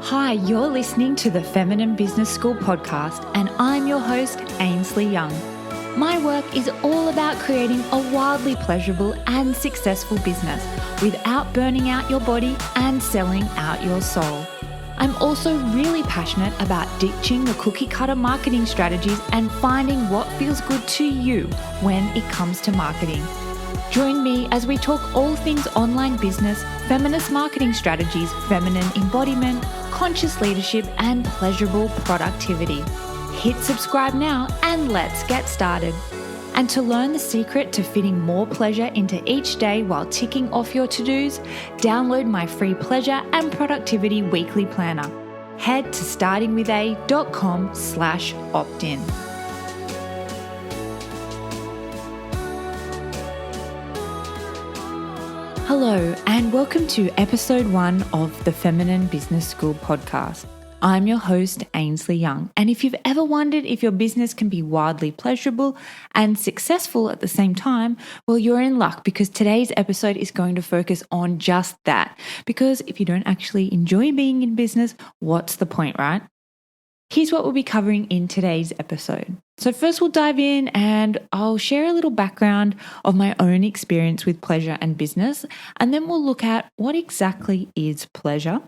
Hi, you're listening to the Feminine Business School podcast, and I'm your host, Ainsley Young. My work is all about creating a wildly pleasurable and successful business without burning out your body and selling out your soul. I'm also really passionate about ditching the cookie cutter marketing strategies and finding what feels good to you when it comes to marketing. Join me as we talk all things online business, feminist marketing strategies, feminine embodiment, conscious leadership, and pleasurable productivity. Hit subscribe now and let's get started. And to learn the secret to fitting more pleasure into each day while ticking off your to-dos, download my free pleasure and productivity weekly planner. Head to startingwitha.com/opt-in. Hello, and welcome to episode 1 of the Feminine Business School podcast. I'm your host, Ainsley Young, and if you've ever wondered if your business can be wildly pleasurable and successful at the same time, well, you're in luck because today's episode is going to focus on just that. Because if you don't actually enjoy being in business, what's the point, right? Here's what we'll be covering in today's episode. So first we'll dive in and I'll share a little background of my own experience with pleasure and business, and then we'll look at what exactly is pleasure.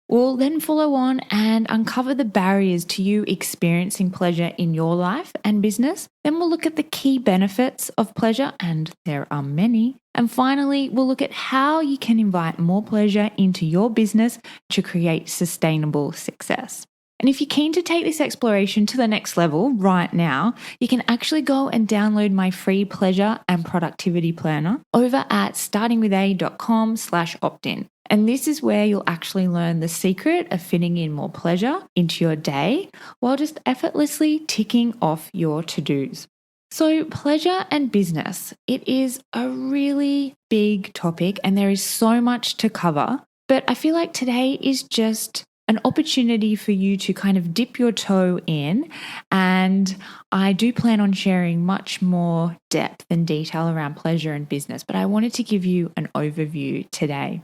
We'll then follow on and uncover the barriers to you experiencing pleasure in your life and business. Then we'll look at the key benefits of pleasure, and there are many. And finally, we'll look at how you can invite more pleasure into your business to create sustainable success. And if you're keen to take this exploration to the next level right now, you can actually go and download my free pleasure and productivity planner over at startingwitha.com/opt-in. And this is where you'll actually learn the secret of fitting in more pleasure into your day while just effortlessly ticking off your to-dos. So pleasure and business, it is a really big topic and there is so much to cover, but I feel like today is just an opportunity for you to kind of dip your toe in, and I do plan on sharing much more depth and detail around pleasure and business, but I wanted to give you an overview today.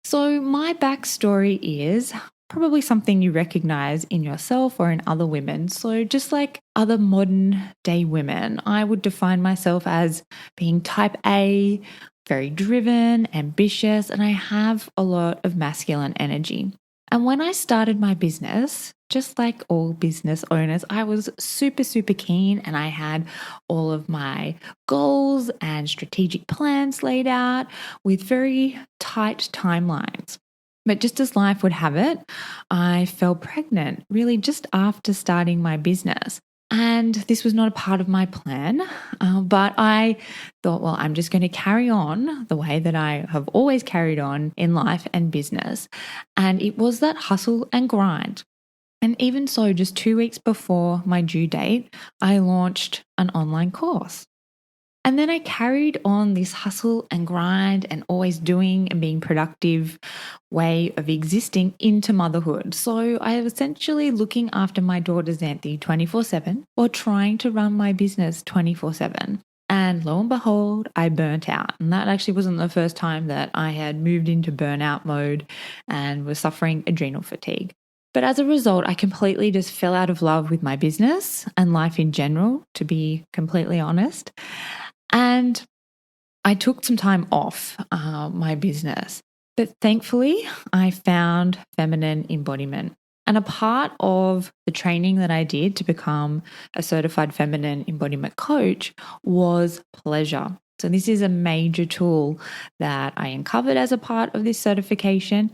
So my backstory is probably something you recognize in yourself or in other women. So just like other modern day women, I would define myself as being type A, very driven, ambitious, and I have a lot of masculine energy. And when I started my business, just like all business owners, I was super keen and I had all of my goals and strategic plans laid out with very tight timelines. But just as life would have it, I fell pregnant really just after starting my business. And this was not a part of my plan, but I thought, well, I'm just going to carry on the way that I have always carried on in life and business. And it was that hustle and grind. And even so, just 2 weeks before my due date, I launched an online course. And then I carried on this hustle and grind and always doing and being productive way of existing into motherhood. So I was essentially looking after my daughter Xanthi 24/7 while trying to run my business 24/7. And lo and behold, I burnt out. And that actually wasn't the first time that I had moved into burnout mode and was suffering adrenal fatigue. But as a result, I completely just fell out of love with my business and life in general, to be completely honest. And I took some time off my business, but thankfully I found feminine embodiment. And a part of the training that I did to become a certified feminine embodiment coach was pleasure. So this is a major tool that I uncovered as a part of this certification.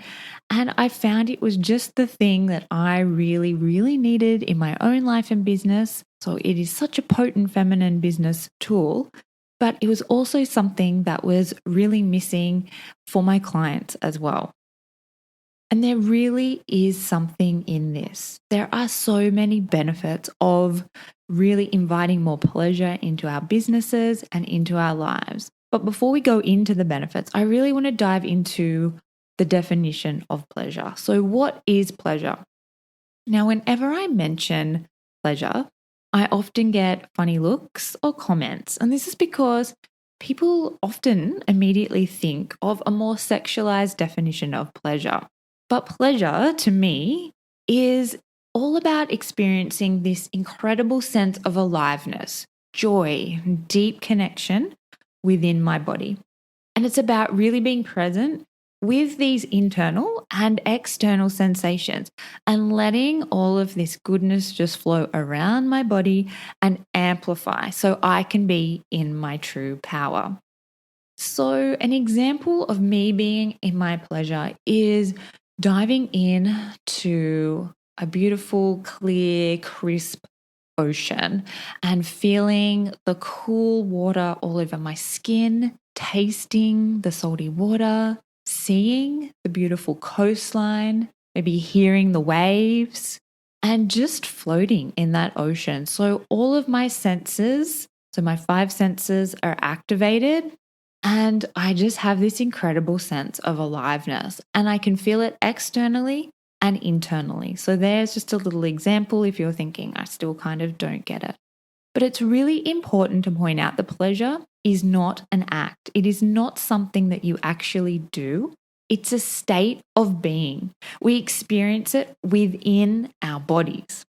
And I found it was just the thing that I really needed in my own life and business. So it is such a potent feminine business tool. But it was also something that was really missing for my clients as well. And there really is something in this. There are so many benefits of really inviting more pleasure into our businesses and into our lives. But before we go into the benefits, I really want to dive into the definition of pleasure. So what is pleasure? Now, whenever I mention pleasure, I often get funny looks or comments, and this is because people often immediately think of a more sexualized definition of pleasure. But pleasure to me is all about experiencing this incredible sense of aliveness, joy, deep connection within my body. And it's about really being present with these internal and external sensations and letting all of this goodness just flow around my body and amplify so I can be in my true power. So, an example of me being in my pleasure is diving in to a beautiful, clear, crisp ocean and feeling the cool water all over my skin, tasting the salty water, seeing the beautiful coastline, maybe hearing the waves, and just floating in that ocean. So, all of my senses, so my five senses are activated. And I just have this incredible sense of aliveness, and I can feel it externally and internally. So there's just a little example if you're thinking, I still kind of don't get it. But it's really important to point out the pleasure is not an act. It is not something that you actually do. It's a state of being. We experience it within our bodies.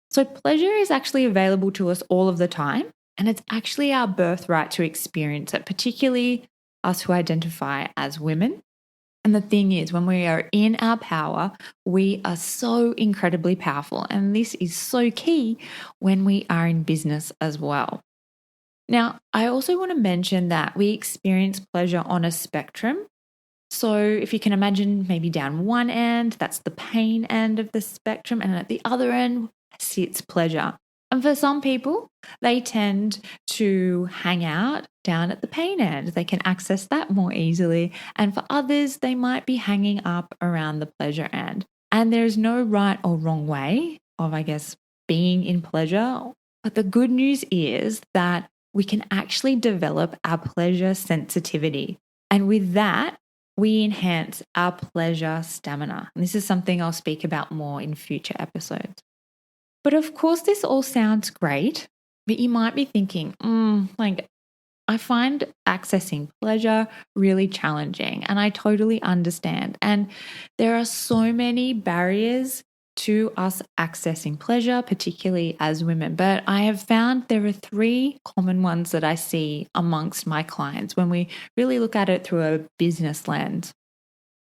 So pleasure is actually available to us all of the time. And it's actually our birthright to experience it, particularly us who identify as women. And the thing is, when we are in our power, we are so incredibly powerful. And this is so key when we are in business as well. Now, I also want to mention that we experience pleasure on a spectrum. So if you can imagine maybe down one end, that's the pain end of the spectrum. And at the other end sits pleasure. And for some people, they tend to hang out down at the pain end. They can access that more easily. And for others, they might be hanging up around the pleasure end. And there's no right or wrong way of, being in pleasure. But the good news is that we can actually develop our pleasure sensitivity. And with that, we enhance our pleasure stamina. And this is something I'll speak about more in future episodes. But of course, this all sounds great, but you might be thinking, I find accessing pleasure really challenging, and I totally understand. And there are so many barriers to us accessing pleasure, particularly as women. But I have found there are three common ones that I see amongst my clients when we really look at it through a business lens.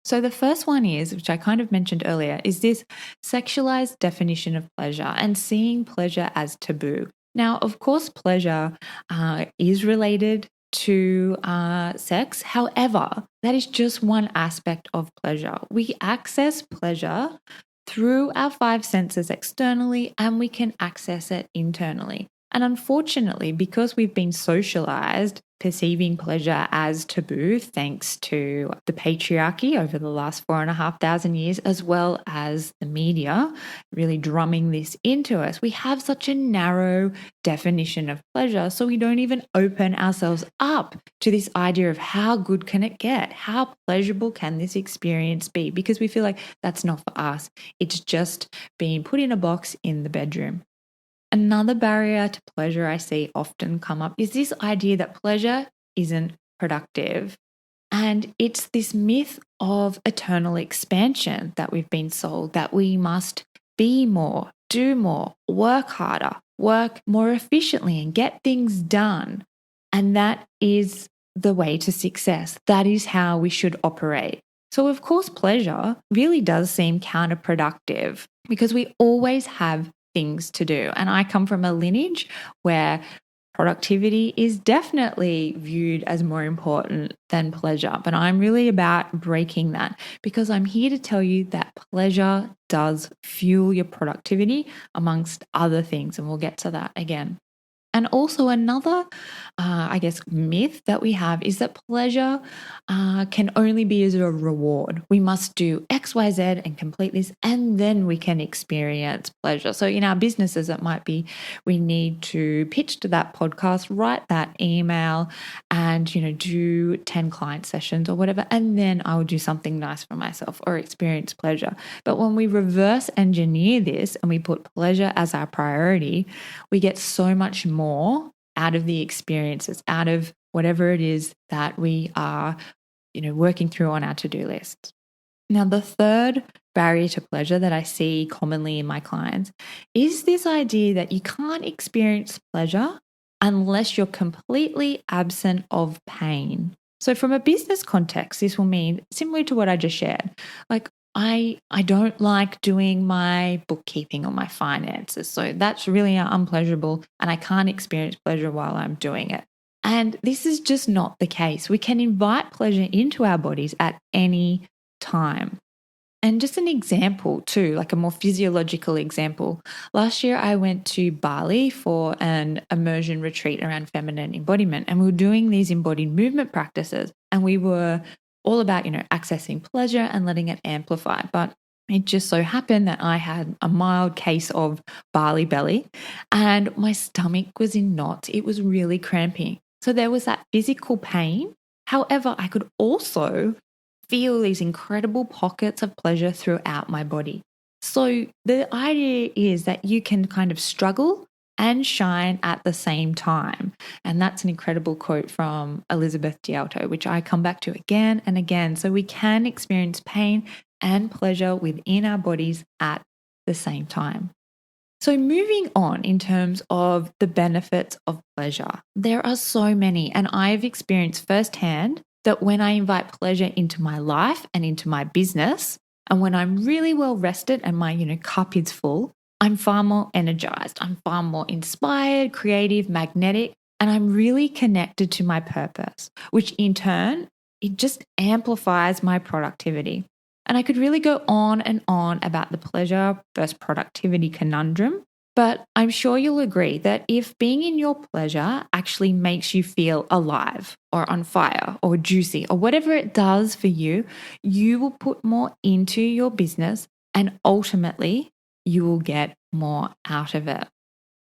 So the first one is, which I kind of mentioned earlier, is this sexualized definition of pleasure and seeing pleasure as taboo. Now, of course, pleasure is related to sex. However, that is just one aspect of pleasure. We access pleasure through our five senses externally, and we can access it internally. And unfortunately, because we've been socialized perceiving pleasure as taboo, thanks to the patriarchy over the last 4,500 years, as well as the media really drumming this into us, we have such a narrow definition of pleasure. So we don't even open ourselves up to this idea of how good can it get? How pleasurable can this experience be? Because we feel like that's not for us. It's just being put in a box in the bedroom. Another barrier to pleasure I see often come up is this idea that pleasure isn't productive. And it's this myth of eternal expansion that we've been sold, that we must be more, do more, work harder, work more efficiently and get things done. And that is the way to success. That is how we should operate. So of course, pleasure really does seem counterproductive because we always have things to do. And I come from a lineage where productivity is definitely viewed as more important than pleasure. But I'm really about breaking that because I'm here to tell you that pleasure does fuel your productivity amongst other things. And we'll get to that again. And also another, myth that we have is that pleasure can only be as a reward. We must do X, Y, Z and complete this, and then we can experience pleasure. So in our businesses, it might be we need to pitch to that podcast, write that email, and do 10 client sessions or whatever, and then I will do something nice for myself or experience pleasure. But when we reverse engineer this and we put pleasure as our priority, we get so much more out of the experiences, out of whatever it is that we are, working through on our to-do list. Now, the third barrier to pleasure that I see commonly in my clients is this idea that you can't experience pleasure unless you're completely absent of pain. So, from a business context, this will mean similar to what I just shared. Like, I don't like doing my bookkeeping or my finances. So, that's really unpleasurable, and I can't experience pleasure while I'm doing it. And this is just not the case. We can invite pleasure into our bodies at any time. And just an example, too, like a more physiological example. Last year, I went to Bali for an immersion retreat around feminine embodiment, and we were doing these embodied movement practices. And we were all about, accessing pleasure and letting it amplify. But it just so happened that I had a mild case of Bali belly, and my stomach was in knots. It was really cramping. So there was that physical pain. However, I could also feel these incredible pockets of pleasure throughout my body. So the idea is that you can kind of struggle and shine at the same time. And that's an incredible quote from Elizabeth Gialto, which I come back to again and again. So we can experience pain and pleasure within our bodies at the same time. So moving on in terms of the benefits of pleasure, there are so many, and I've experienced firsthand that when I invite pleasure into my life and into my business, and when I'm really well rested and my cup is full, I'm far more energized. I'm far more inspired, creative, magnetic, and I'm really connected to my purpose, which in turn, it just amplifies my productivity. And I could really go on and on about the pleasure versus productivity conundrum, but I'm sure you'll agree that if being in your pleasure actually makes you feel alive or on fire or juicy or whatever it does for you, you will put more into your business and ultimately you will get more out of it.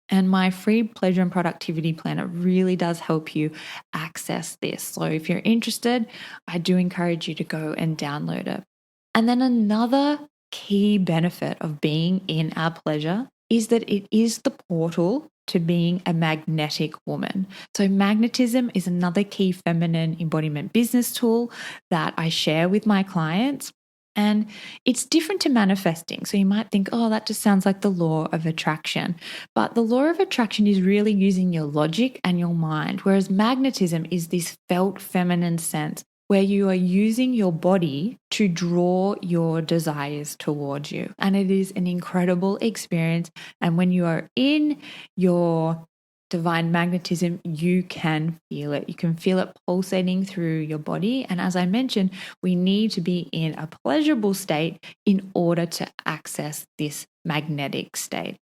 And my free pleasure and productivity planner really does help you access this. So if you're interested, I do encourage you to go and download it. And then another key benefit of being in our pleasure is that it is the portal to being a magnetic woman. So magnetism is another key feminine embodiment business tool that I share with my clients. And it's different to manifesting. So you might think, oh, that just sounds like the law of attraction. But the law of attraction is really using your logic and your mind, whereas magnetism is this felt feminine sense where you are using your body to draw your desires towards you. And it is an incredible experience. And when you are in your divine magnetism, you can feel it. You can feel it pulsating through your body. And as I mentioned, we need to be in a pleasurable state in order to access this magnetic state.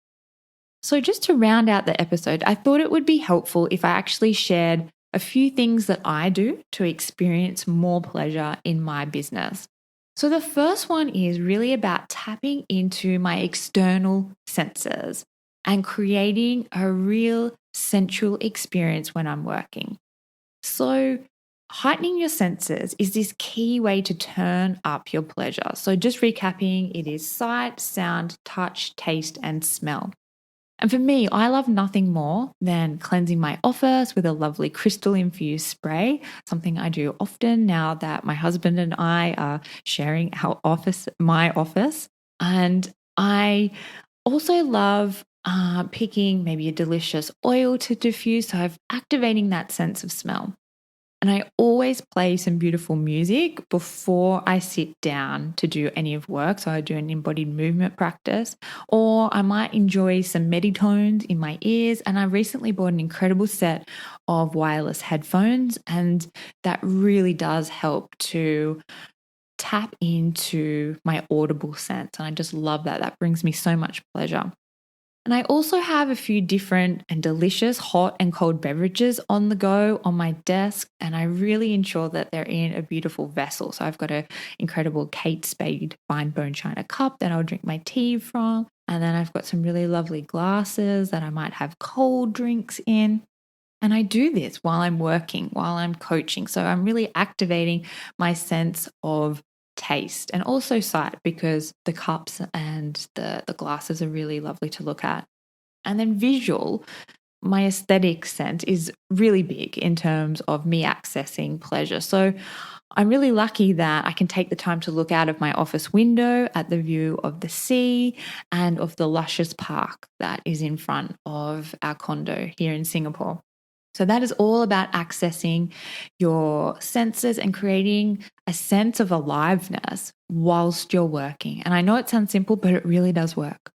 So just to round out the episode, I thought it would be helpful if I actually shared a few things that I do to experience more pleasure in my business. So the first one is really about tapping into my external senses and creating a real sensual experience when I'm working. So heightening your senses is this key way to turn up your pleasure. So just recapping, it is sight, sound, touch, taste, and smell. And for me, I love nothing more than cleansing my office with a lovely crystal-infused spray, something I do often now that my husband and I are sharing my office. And I also love picking maybe a delicious oil to diffuse, so I'm activating that sense of smell. And I always play some beautiful music before I sit down to do any of work. So I do an embodied movement practice, or I might enjoy some meditones in my ears. And I recently bought an incredible set of wireless headphones, and that really does help to tap into my audible sense. And I just love that. That brings me so much pleasure. And I also have a few different and delicious hot and cold beverages on the go on my desk, and I really ensure that they're in a beautiful vessel. So I've got an incredible Kate Spade fine bone china cup that I'll drink my tea from, and then I've got some really lovely glasses that I might have cold drinks in. And I do this while I'm working, while I'm coaching. So I'm really activating my sense of taste and also sight, because the cups and the glasses are really lovely to look at. And then visual, my aesthetic sense is really big in terms of me accessing pleasure. So I'm really lucky that I can take the time to look out of my office window at the view of the sea and of the luscious park that is in front of our condo here in Singapore. So that is all about accessing your senses and creating a sense of aliveness whilst you're working. And I know it sounds simple, but it really does work.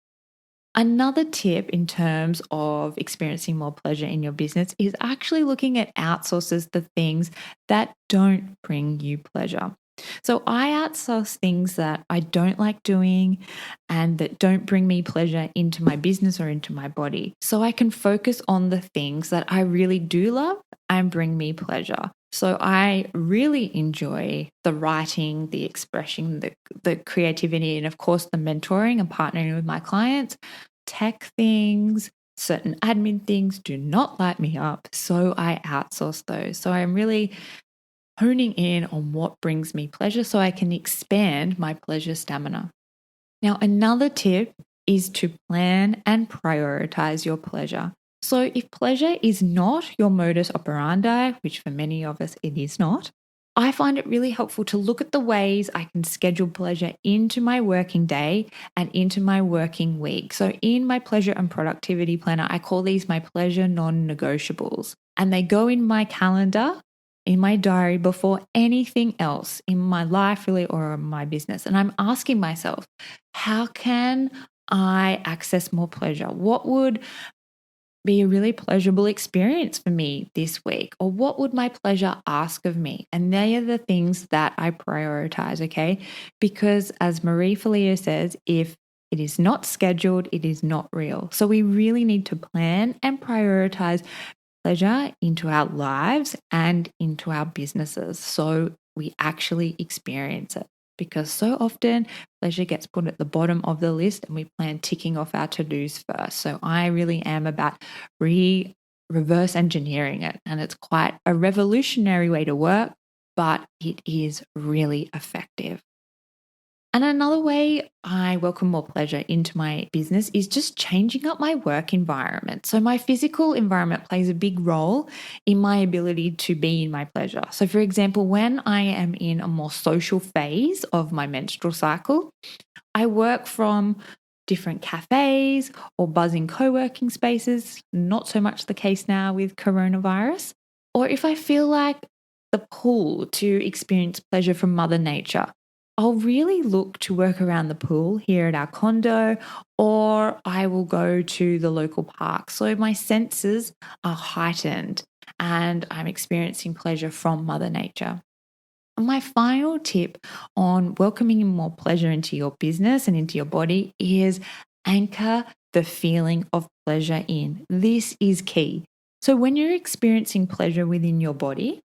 Another tip in terms of experiencing more pleasure in your business is actually looking at outsources, the things that don't bring you pleasure. So I outsource things that I don't like doing and that don't bring me pleasure into my business or into my body. So I can focus on the things that I really do love and bring me pleasure. So I really enjoy the writing, the expression, the creativity, and of course the mentoring and partnering with my clients. Tech things, certain admin things do not light me up, so I outsource those. So I'm really honing in on what brings me pleasure so I can expand my pleasure stamina. Now, another tip is to plan and prioritize your pleasure. So if pleasure is not your modus operandi, which for many of us it is not, I find it really helpful to look at the ways I can schedule pleasure into my working day and into my working week. So in my pleasure and productivity planner, I call these my pleasure non-negotiables. And they go in my calendar, in my diary before anything else in my life really or my business. And I'm asking myself, how can I access more pleasure? What would be a really pleasurable experience for me this week? Or what would my pleasure ask of me? And they are the things that I prioritize, okay? Because as Marie Forleo says, if it is not scheduled, it is not real. So we really need to plan and prioritize pleasure into our lives and into our businesses so we actually experience it. Because so often pleasure gets put at the bottom of the list and we plan ticking off our to-dos first. So I really am about reverse engineering it. And it's quite a revolutionary way to work, but it is really effective. And another way I welcome more pleasure into my business is just changing up my work environment. So my physical environment plays a big role in my ability to be in my pleasure. So for example, when I am in a more social phase of my menstrual cycle, I work from different cafes or buzzing co-working spaces, not so much the case now with coronavirus. Or if I feel like the pull to experience pleasure from Mother Nature, I'll really look to work around the pool here at our condo, or I will go to the local park. So my senses are heightened and I'm experiencing pleasure from Mother Nature. My final tip on welcoming more pleasure into your business and into your body is anchor the feeling of pleasure in. This is key. So when you're experiencing pleasure within your body,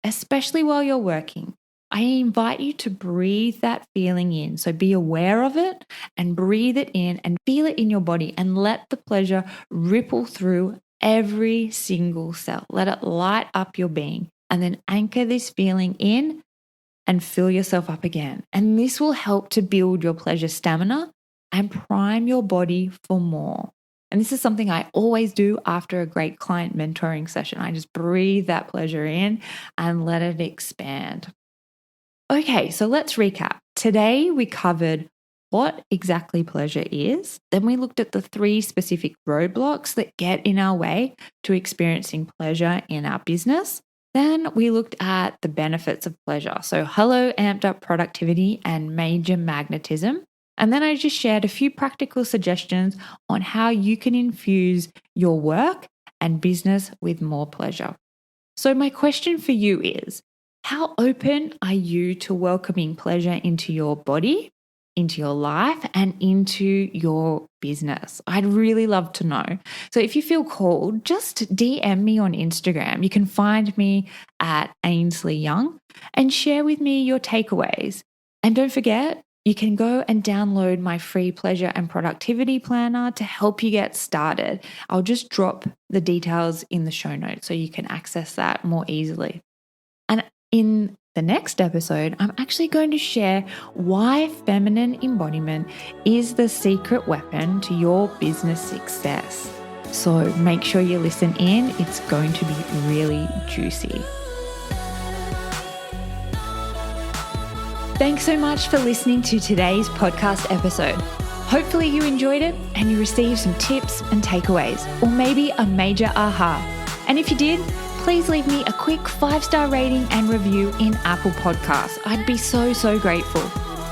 especially while you're working, I invite you to breathe that feeling in. So be aware of it and breathe it in and feel it in your body and let the pleasure ripple through every single cell. Let it light up your being and then anchor this feeling in and fill yourself up again. And this will help to build your pleasure stamina and prime your body for more. And this is something I always do after a great client mentoring session. I just breathe that pleasure in and let it expand. Okay, so let's recap. Today we covered what exactly pleasure is. Then we looked at the 3 specific roadblocks that get in our way to experiencing pleasure in our business. Then we looked at the benefits of pleasure. So hello, amped up productivity and major magnetism. And then I just shared a few practical suggestions on how you can infuse your work and business with more pleasure. So my question for you is, how open are you to welcoming pleasure into your body, into your life, and into your business? I'd really love to know. So if you feel called, just DM me on Instagram. You can find me at Ainsley Young and share with me your takeaways. And don't forget, you can go and download my free pleasure and productivity planner to help you get started. I'll just drop the details in the show notes so you can access that more easily. And in the next episode, I'm actually going to share why feminine embodiment is the secret weapon to your business success. So make sure you listen in. It's going to be really juicy. Thanks so much for listening to today's podcast episode. Hopefully you enjoyed it and you received some tips and takeaways, or maybe a major aha. And if you did, please leave me a quick 5-star rating and review in Apple Podcasts. I'd be so grateful.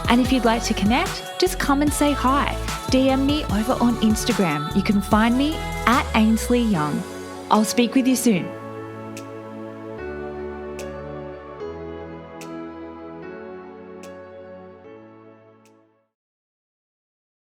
And if you'd like to connect, just come and say hi. DM me over on Instagram. You can find me at Ainsley Young. I'll speak with you soon.